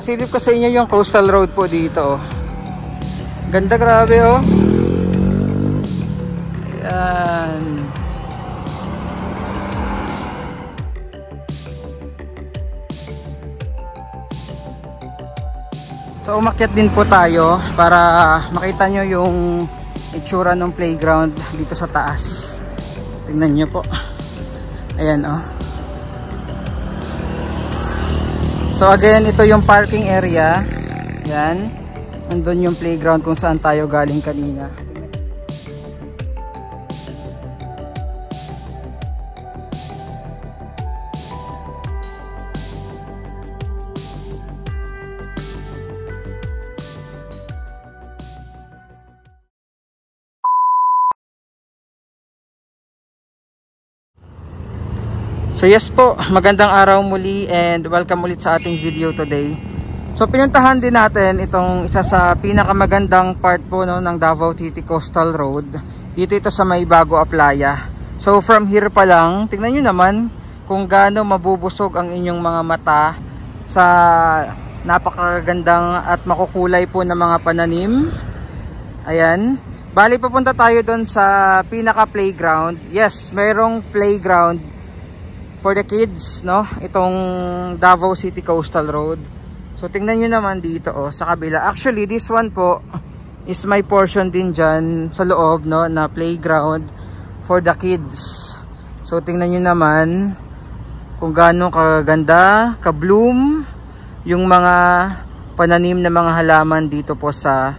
Pasilip ko sa inyo yung coastal road po dito. Oh. Ganda, grabe oh. Ayan. So umakyat din po tayo para makita nyo yung itsura ng playground dito sa taas. Tingnan nyo po. Ayan oh. So again, ito yung parking area. Yan. Andun yung playground kung saan tayo galing kanina. So yes po, magandang araw muli and welcome ulit sa ating video today. So pinuntahan din natin itong isa sa pinakamagandang part po no, ng Davao City Coastal Road. Dito ito sa May Bago Playa. So from here pa lang, tingnan nyo naman kung gaano mabubusog ang inyong mga mata sa napakagandang at makukulay po na mga pananim. Ayan. Bali papunta tayo doon sa pinaka playground. Yes, mayroong playground for the kids, no? Itong Davao City Coastal Road. So tingnan nyo naman dito oh, sa kabila. Actually, this one po is my portion din dyan sa loob, no? Na playground for the kids. So tingnan nyo naman kung gaano kaganda, ka-bloom yung mga pananim na mga halaman dito po sa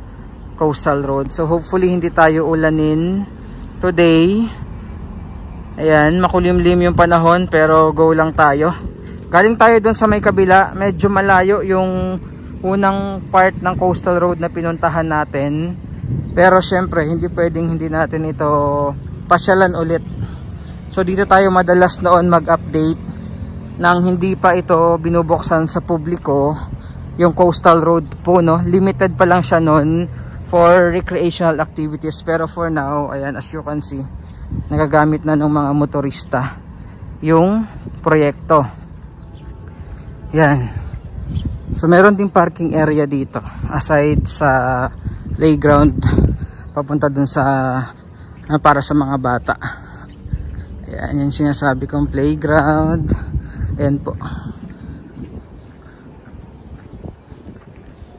Coastal Road. So hopefully hindi tayo ulanin today. Ayan, makulimlim yung panahon pero go lang tayo. Galing tayo dun sa may kabila, medyo malayo yung unang part ng Coastal Road na pinuntahan natin. Pero syempre, hindi pwedeng hindi natin ito pasyalan ulit. So dito tayo madalas noon mag-update nang hindi pa ito binubuksan sa publiko. Yung Coastal Road po, no? Limited pa lang siya noon for recreational activities. Pero for now, ayan, as you can see, nagagamit na ng mga motorista yung proyekto. Yan. So meron ding parking area dito aside sa playground papunta dun sa para sa mga bata. Ayan yung sinasabi kong playground. Ayan po.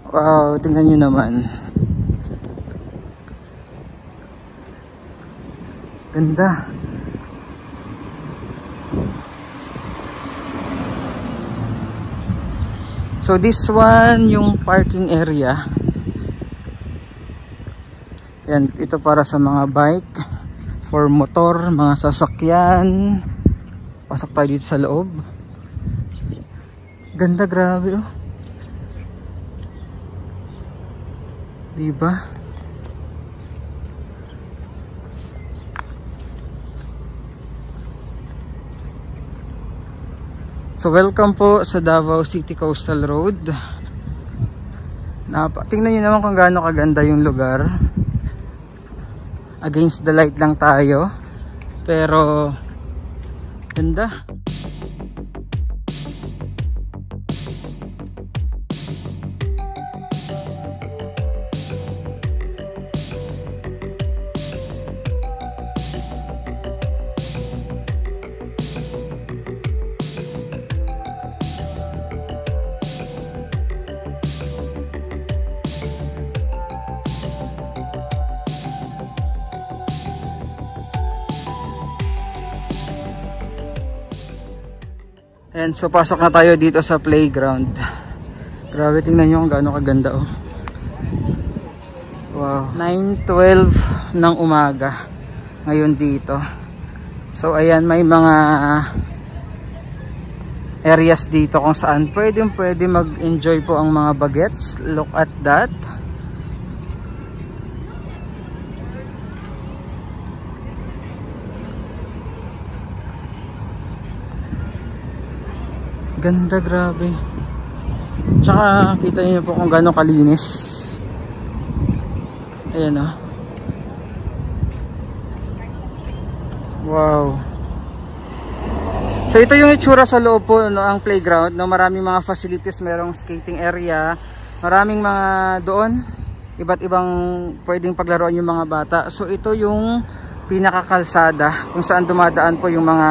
Wow, tingnan nyo naman. Ganda. So this one yung parking area. Yan, ito para sa mga bike, for motor, mga sasakyan. Pasok tayo dito sa loob. Ganda, grabe oh. Diba? So welcome po sa Davao City Coastal Road. Tingnan nyo naman kung gaano kaganda yung lugar. Against the light lang tayo. Pero ganda. And so pasok na tayo dito sa playground. Grabe, tingnan nyo kung gaano kaganda oh. Wow, 9:12 ng umaga ngayon dito. So ayan, may mga areas dito kung saan pwede mag-enjoy po ang mga bagets. Look at that. Ganda, grabe. Tsaka kita niyo po kung gaano kalinis. Ayan oh. Wow. So ito yung itsura sa loob po, no, ang playground, no, maraming mga facilities, merong skating area, maraming mga doon, iba't ibang pwedeng paglaruan yung mga bata. So ito yung pinakakalsada kung saan dumadaan po yung mga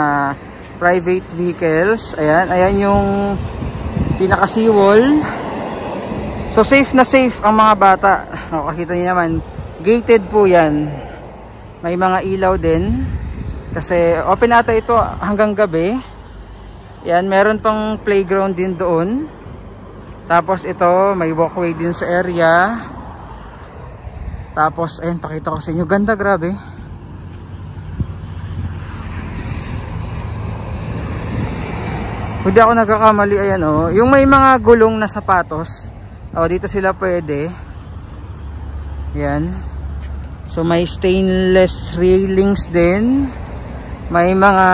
private vehicles. Ayan, ayan yung pinaka seawall. So safe na safe ang mga bata. O, kakita niyo naman, gated po yan. May mga ilaw din. Kasi open ata ito hanggang gabi. Yan, meron pang playground din doon. Tapos ito, may walkway din sa area. Tapos, ayun, pakita ko sa inyo. Ganda, grabe. Hindi ako nagkakamali, ayan oh. Yung may mga gulong na sapatos. Oh, dito sila pwede. Yan. So may stainless railings din. May mga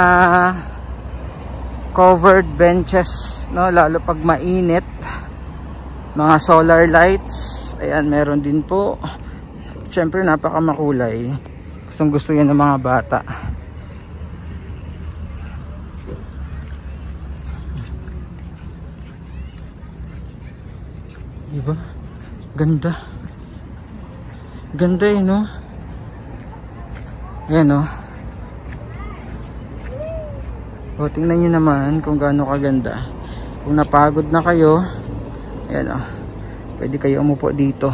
covered benches, no, lalo pag mainit. Mga solar lights. Ayan, meron din po. Siyempre napakamakulay. Gustong gusto yan ng mga bata. Diba? Ganda. Ganda eh, no? Ayan, no? O, tingnan nyo naman kung gaano kaganda. Kung napagod na kayo, ayan, no? Pwede kayo umupo dito.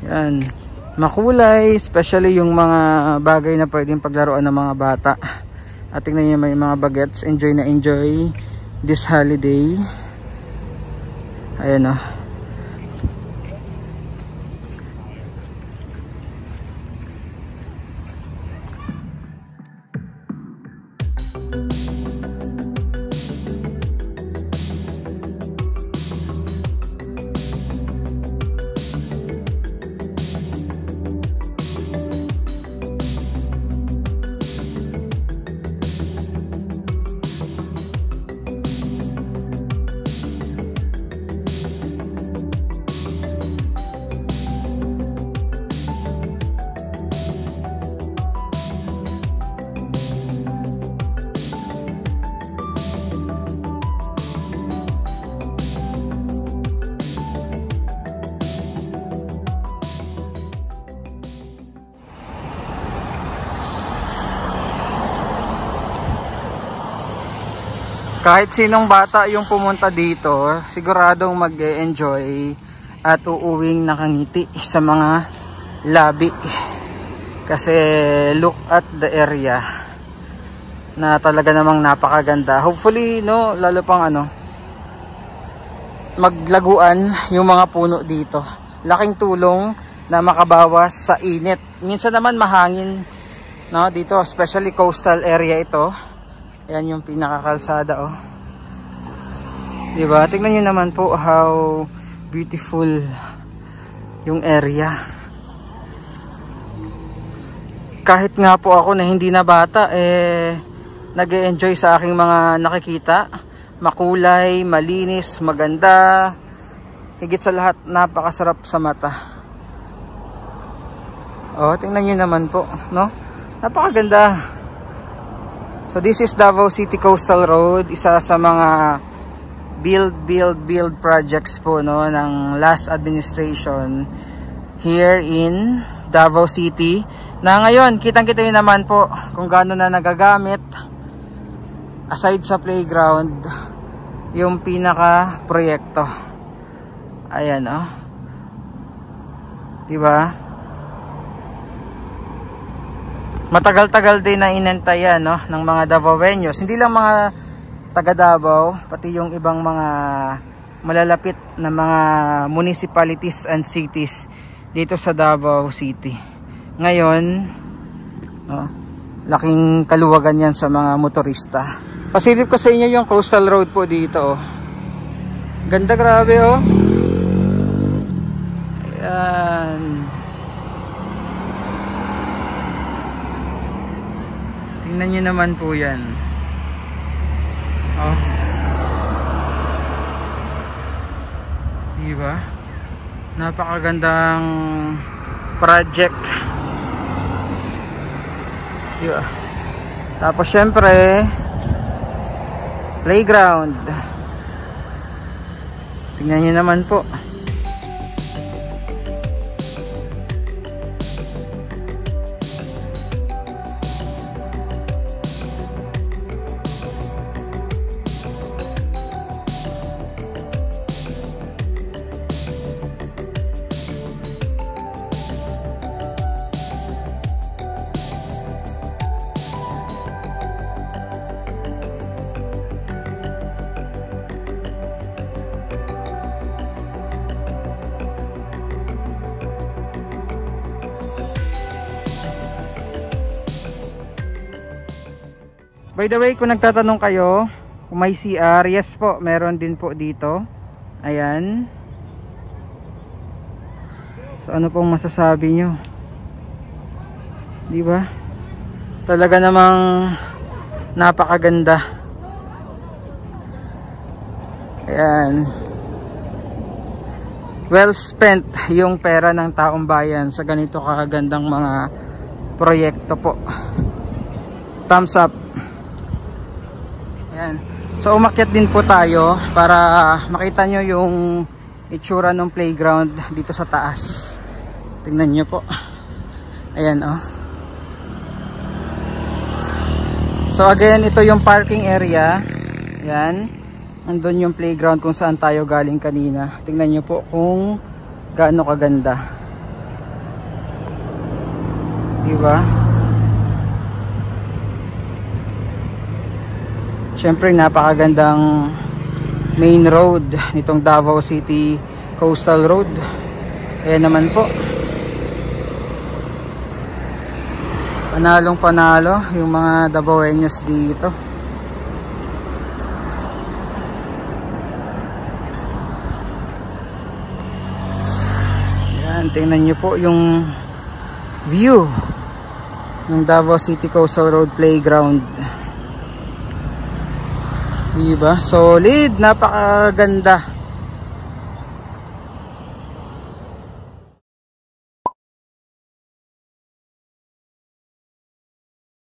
Ayan. Makulay, especially yung mga bagay na pwedeng paglaruan ng mga bata. At tingnan nyo, may mga bagets. Enjoy na enjoy this holiday. Ayan o. Kahit sinong bata yung pumunta dito, siguradong mag-enjoy at uuwing nakangiti sa mga labi. Kasi look at the area na talaga namang napakaganda. Hopefully, no, lalo pang ano, maglaguan yung mga puno dito. Laking tulong na makabawas sa init. Minsan naman mahangin, no, dito, especially coastal area ito. Ayan yung pinakakalsada, oh. Diba? Tingnan nyo naman po how beautiful yung area. Kahit nga po ako na hindi na bata, nag-e-enjoy sa aking mga nakikita. Makulay, malinis, maganda. Higit sa lahat, napakasarap sa mata. Oh, tingnan nyo naman po, no? Napakaganda. So this is Davao City Coastal Road, isa sa mga build projects po, no, ng last administration here in Davao City. Na ngayon, kitang-kita nyo naman po kung gaano na nagagamit aside sa playground yung pinaka proyekto. Ayan, oh. Diba? Matagal-tagal din na inantayan, no, ng mga Davaoeños. Hindi lang mga taga Davao, pati yung ibang mga malalapit na mga municipalities and cities dito sa Davao City. Ngayon, no, laking kaluwagan yan sa mga motorista. Pasilip ko sa inyo yung coastal road po dito, oh. Ganda, grabe, oh. Ayan. Tingnan nyo naman po yan. Oh. Diba? Napakagandang project. Diba? Tapos syempre playground. Tingnan nyo naman po. By the way, kung nagtatanong kayo kung may CR, yes po, meron din po dito. Ayan. So ano pong masasabi nyo? Di ba? Talaga namang napakaganda. Ayan. Well spent yung pera ng taong bayan sa ganito kakagandang mga proyekto po. Thumbs up. Ayan. So umakyat din po tayo para makita nyo yung itsura ng playground dito sa taas. Tingnan nyo po. Ayan oh. So again, ito yung parking area. Ayan. Andun yung playground kung saan tayo galing kanina. Tingnan nyo po kung gaano kaganda. Diba? Siyempre napakagandang main road nitong Davao City Coastal Road. Ayan naman po. Panalong panalo yung mga Davaoeños dito. Ayan, tingnan nyo po yung view ng Davao City Coastal Road Playground. Diba? Solid, napakaganda.